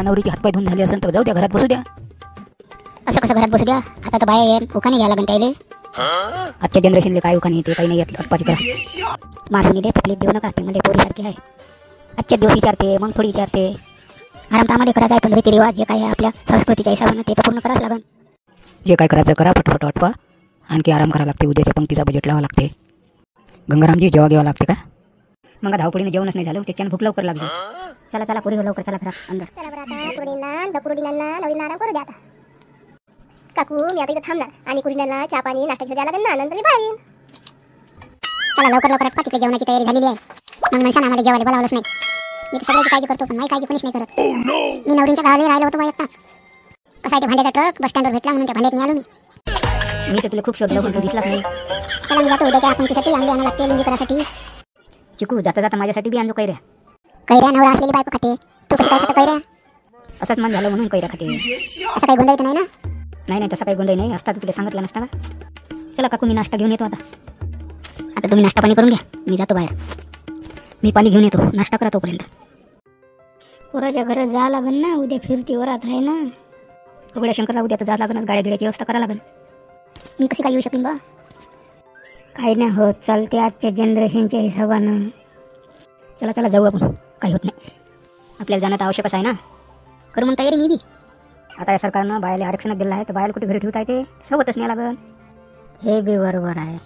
नवरा नवरीची हातपाय धुवून झाले असेल तर जाऊ द्या, घरात बसू द्या. असं कसं घरात बसू द्या? आता तर बाहेर उखाणे घ्यायला लागन त्याले. आजच्या जनरेशनले काय उखाणे येते काही नाही येत, अटपाची करा. मासुनीले तकलीफ देऊ नका, ते म्हणजे पोरीसारखी आहे. आजच्या दिवशी विचारते मग थोडी विचारते. आराम तर आम्हाला करायचा आहे, पण रीतिरिवाज जे काय आहे आपल्या संस्कृतीच्या हिशोबाने ते तर पूर्ण करावं लागन. जे काय करायचं करा, फटफट आटवा. आणखी आराम करावं लागते, उद्याच्या पंक्तीचा बजेट लावा लागते. गंगारामजी जेव्हा घ्यावं लागते का? मग धावपडीने जेवणच नाही झालं, त्याच्यानं भूक लवकर लागली. चला चला पोरी लवकर चला फिरा अंदर. काकू मी आता इथं थांबणार आणि कुरीला चहा पाणी नाश्ता घेऊन द्यायला लागेल ना, नंतर बाहेर. चला लवकर लवकर आटपा, तिकडे जेवणाची तयारी झालेली आहे. मग म्हणसान आम्हाला जेवायला बोलावलंच नाही. मी तर सगळ्याची काळजी करतो, पण माझी काळजी कोणीच नाही करत. मी नवरींच्या गावाला राहिलो होतो एकटाच. कसा आहे ते भांड्याचा ट्रक बस स्टँडवर भेटला म्हणून त्या भांड्यात आलो मी. मी तर तुला खूप शोधलं पण तू दिसलाच नाही. चला मी जातो, उद्याच्या पंक्तीसाठी आंबे आणायला लागते लिंगी करासाठी. चिकू जाता जाता माझ्यासाठी बी आणलो कैऱ्या. कैऱ्या नवरा असलेली बायको खाते, तू कशी काय खाते कैऱ्या? असंच मन झालं म्हणून कैऱ्या खाते. असं काही गोंधळ नाही ना? नाही तसं काही गोंधळ नाही, असता तुला सांगितलं नसता का? चला काकू मी नाश्ता घेऊन येतो आता. आता तुम्ही नाश्ता पाणी करून घ्या, मी जातो बाहेर. मी पाणी घेऊन येतो, नाश्ता करा तोपर्यंत. पोराच्या घरात जा लागन ना, उद्या फिरती वरात आहे ना. उघड्या शंकरला उद्या तर जा लागेल, गाड्या गिड्याची व्यवस्था करा लागेल. मी कशी काय येऊ शकेन बा? काही नाही होत, चालते आजच्या जनरेशनच्या हिशोबानं. चला चला जाऊ आपण, काही होत नाही. आपल्याला जाणं तर आवश्यकच आहे ना. करू मग तयारी मी बी. आता या सरकारनं बायाला आरक्षणात दिलं आहे, तर बायाला कुठे घरी ठेवता येते, सोबतच नाही लागेल. हे बी बरोबर आहे.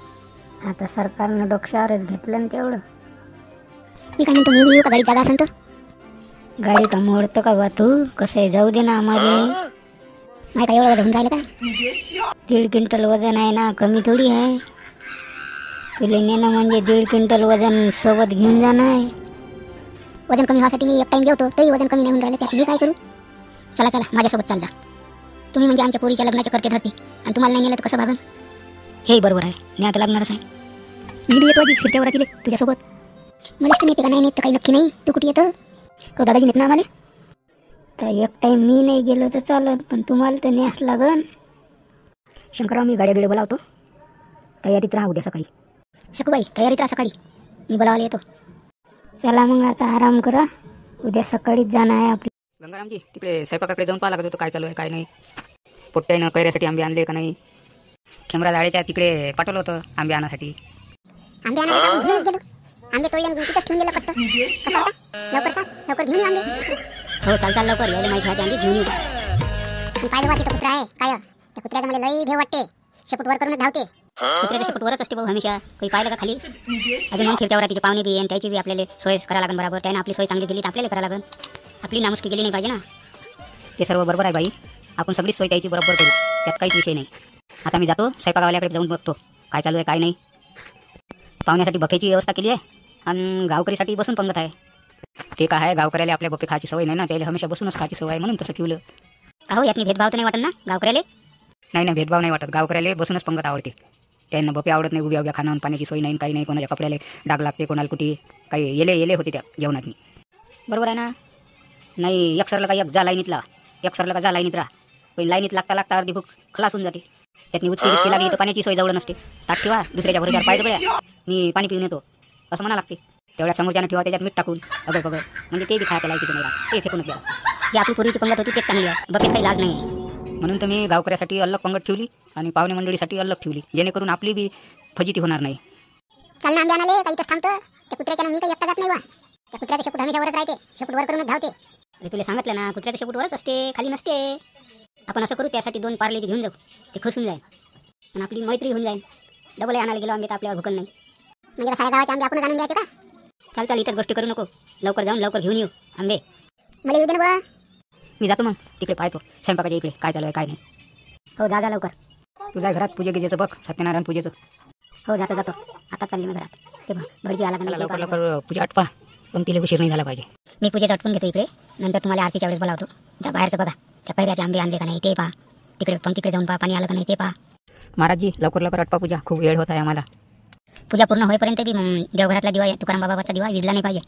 आता सरकारनं डोक्यावरच घेतलं ना तेवढं. मी काय म्हणतो, मी बी येऊ का गाडी जागा असेल तर? गाडी का मोडतं का बा तू? कसं आहे, जाऊ दे ना आम्हाला. नाही काय एवढं वजन राहिलं का? 1.5 क्विंटल वजन आहे ना, कमी थोडी आहे. तुला नेणं म्हणजे 1.5 क्विंटल वजन सोबत घेऊन जाणं आहे. वजन कमी व्हासाठी मी एक टाइम जेवतो, तरी वजन कमी नाही होऊन राहिलं, त्यात मी काय करू? चला चला माझ्यासोबत चाल जा. तुम्ही म्हणजे आमच्या पोरीच्या लग्नाचे करते धरते, आणि तुम्हाला नाही नेलं तर कसं भागन? हे बरोबर आहे, नाही आता लागणारच आहे. मी बी येतो आधी फिरत्यावर केले तुझ्यासोबत. मलाच तर नेते का नाही नेत तर काही नक्की नाही. तू कुठे येतं? तो दादाजी नेत ना आम्हाला. तर एक टाईम मी नाही गेलो तर चालत, पण तुम्हाला तर न्यास लागन. शंकरराव मी गाड्या बिड्या बोलावतो, तयारीत राहा उद्या सकाळी. शकूबाई तयारीत राहा सकाळी, मी बोलावायला येतो. चला मग आता आराम करा, उद्या सकाळीच जाणं आहे आपली. गंगारामजी तिकडे स्वयंपाकाकडे जाऊन पाहा लागत होतं, काय चालू आहे काय नाही. पोट्ट्यानं कैऱ्यासाठी आंबे आणले का नाही. खेमरा झाडेच्या तिकडे पाठवलं होतं आंबे आणण्यासाठी. आंबे आणायला घेऊन गेलो, आंबे तोडले तिथंच ठेवून दिलं पट्ट. कसं आता? लवकर चाल, लवकर घेऊन ये आंबे. हो चाल लवकर, यायला माहिती आहे आंबे घेऊन येऊ. पाहिजे बा तिथं कुत्रा आहे काय? त्या कुत्र्याचं मला लई भेव वाटते, शेपूट वर करूनच धावते. कुत्र्याच्या शेपूट वरच असते भाऊ हमेशा. काही पाहिलं का खाली? अजून मग फिरत्यावर तिचे पाहुणे बी आणि त्याची बी आपल्याला सोय करायला लागेल बरोबर. त्याने आपली सोय चांगली केली तर आपल्याला करायला लागेल. आपली नामुष्की गेली नाही पाहिजे ना. ते सर्व बरोबर आहे बाई, आपण सगळीच सोय त्याची बरोबर करू, त्यात काहीच विषय नाही. आता मी जातो स्वयंपाकवाल्याकडे जाऊन बघतो काय चालू आहे काय नाही. पाहुण्यासाठी बफेची व्यवस्था केली आहे आणि गावकरीसाठी बसून पंगत आहे. ते काय आहे, गावकऱ्याला आपल्या बफे खायची सवय नाही ना, त्याला हमेशा बसूनच खायची सवय आहे म्हणून तसं ठेवलं. अहो यातनी भेदभाव तर नाही वाटत ना गावकऱ्याले? नाही भेदभाव नाही वाटत, गावकऱ्याला बसूनच पंगत आवडते. त्यांना बफे आवडत नाही, उभ्या खाणं पाण्याची सोय नाही काही नाही. कोणाच्या कपड्याला डाग लागते, कोणाला कुठे काही येले होते त्या जेवणात. बरोबर आहे ना? नाही एक सरलं का एक जा लाईनीतला, एक सरलं का जा लाईनीत राहा. काही लाईनीत लागता लागता अर्धी भूक खलास होऊन जाते. त्यातनी उचकी लागली तर पाण्याची सोय जवळ नसते. ताट ठेवा, दुसऱ्याच्या भरोश्यावर पाहिजे पड्या मी पाणी पिऊन येतो असं म्हणा लागते. तेवढ्या समोरच्यानं ठेवा, त्याच्यात मीठ टाकून अगं बघ म्हणजे ते बी खायला लायकीचं नाही राहत, ते फेकूनच द्या. जी आपली पूर्वीची पंगत होती तेच चांगली आहे, बघत काही लाज नाही आहे. म्हणून तर मी गावकऱ्यासाठी अलग पंगत ठेवली आणि पाहुणे मंडळीसाठी अलग ठेवली, जेणेकरून आपली बी फजिती होणार नाही. चल ना आंबे आणाले, काही तर थांबतं. त्या कुत्र्याच्या मी काही एकटा जात नाही बा. त्या कुत्र्याचं शेपूट हमेशा वरच राहते, शेपूट वर करूनच धावते. अरे तुला सांगितलं ना, कुत्र्याच्या शेपूट वरच असते, खाली नसते. आपण असं करू, त्यासाठी 2 पार्लेजी घेऊन जाऊ, ते खुश होऊन जाईल आणि आपली मैत्री होऊन जाईल. डबल आणायला गेलो आंबे तर आपल्यावर भुकन नाही. म्हणजे साऱ्या गावाचे आंबे आपणच आणून द्यायचे का? चाल इतर गोष्टी करू नको, लवकर जाऊन लवकर घेऊन येऊ आंबे. मला येऊ दे ना बा. मी जातो मग तिकडे, पाहतो स्वयंपाकाच्या इकडे काय चालू आहे काय नाही. हो जा लवकर, तुझ्या घरात पूजे गिजेचं बघ, सत्यनारायण पूजेचं. हो जातो आता चालली मी घरात. ते भटजी आला का नाही, लवकर पूजा आटपा, पण तिला उशीर नाही झाला पाहिजे. मी पूजेचं आटपून घेतो इकडे, नंतर तुम्हाला आरतीच्या वेळेस बोलावतो. जा बाहेरचं बघा, त्या कैऱ्याचे आंबे आणले का नाही ते पहा, तिकडे पंक्तीकडे जाऊन पहा पाणी आलं का नाही ते पहा. महाराजजी लवकर आटपा पूजा, खूप वेळ होत आहे आम्हाला. पूजा पूर्ण होईपर्यंत बी देवघरातला दिवा तुकाराम बाबाचा दिवा विजला नाही पाहिजे,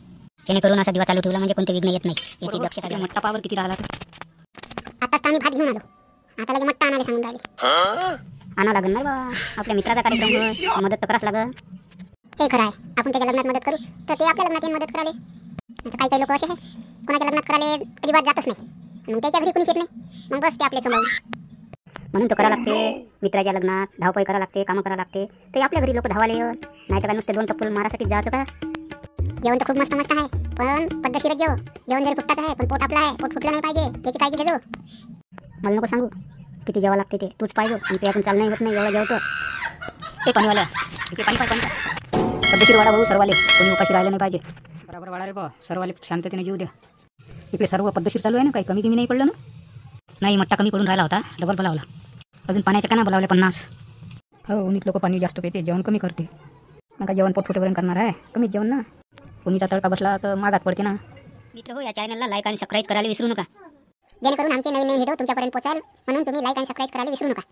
जेणेकरून असा दिवा चालू ठेवला म्हणजे कोणते विघ्न येत नाही. याची दक्षता घ्या. मट्टा पावर किती राहिला? आताच आम्ही भात घेऊन आलो, आता लगे मट्टा आणायला सांगून राहिले. आणा लागेल नाही बा, आपल्या मित्राचा कार्यक्रम मदत तर करावं लागेल. हे खरं आहे, आपण त्याच्या लग्नात मदत करू तर ते आपल्या लग्नात मदत कराले. आता काही लोक असे आहे, कोणाच्या लग्नात करायला अजिबात जातच नाही. मग त्याच्या घरी कुणीच येत नाही, मग बस ते आपल्या समोर. म्हणून तो करा लागते मित्राच्या लग्नात धावपळ करा लागते, कामं करा लागते. ते आपल्या घरी लोक धावाले येत नाही तर काय नुसते 2 टप्पल मारासाठी जायचं का? जेवण तर खूप मस्त मस्त आहे, पण पद्धतशीरच जेव. जेवण जरी फुटताच आहे पण पोट आपलं आहे, पोट फुटलं नाही पाहिजे, त्याची काळजी घेजो. मला नको सांगू किती जेवा लागते ते, तूच पाहिजे. आणि ते आपण चाल नाही होत नाही एवढं जेवतो. ते पाणीवाल्या इथे पाणी पद्धतशीर वाडा भाऊ सर्वाले, कोणी उपाशी राहिलं नाही पाहिजे. बरोबर वाडा रे बा, सर्वाले शांततेने जीव द्या. इकडे सर्व पद्धतशीर चालू आहे ना, काही कमी कमी नाही पडलं ना. नाही मट्टा कमी पडून राहिला होता, डबल बोलावला. अजून पाण्याच्या काना बोलावले 50. हो उन्हीत लोक पाणी जास्त पिते, जेवण कमी करते. मग जेवण पोट फुटेपर्यंत करणार आहे, कमीच जेवण ना. कोणीचा तडका बसला तर मागात पडते ना. मित्र हो, या चॅनलला लाईक आणि सबस्क्राईब करायला विसरू नका. जेणेकरून आमचे नवीन नवीन व्हिडिओ तुमच्यापर्यंत पोहोचाल, म्हणून तुम्ही लाईक आणि सबस्क्राईब करायला विसरू नका.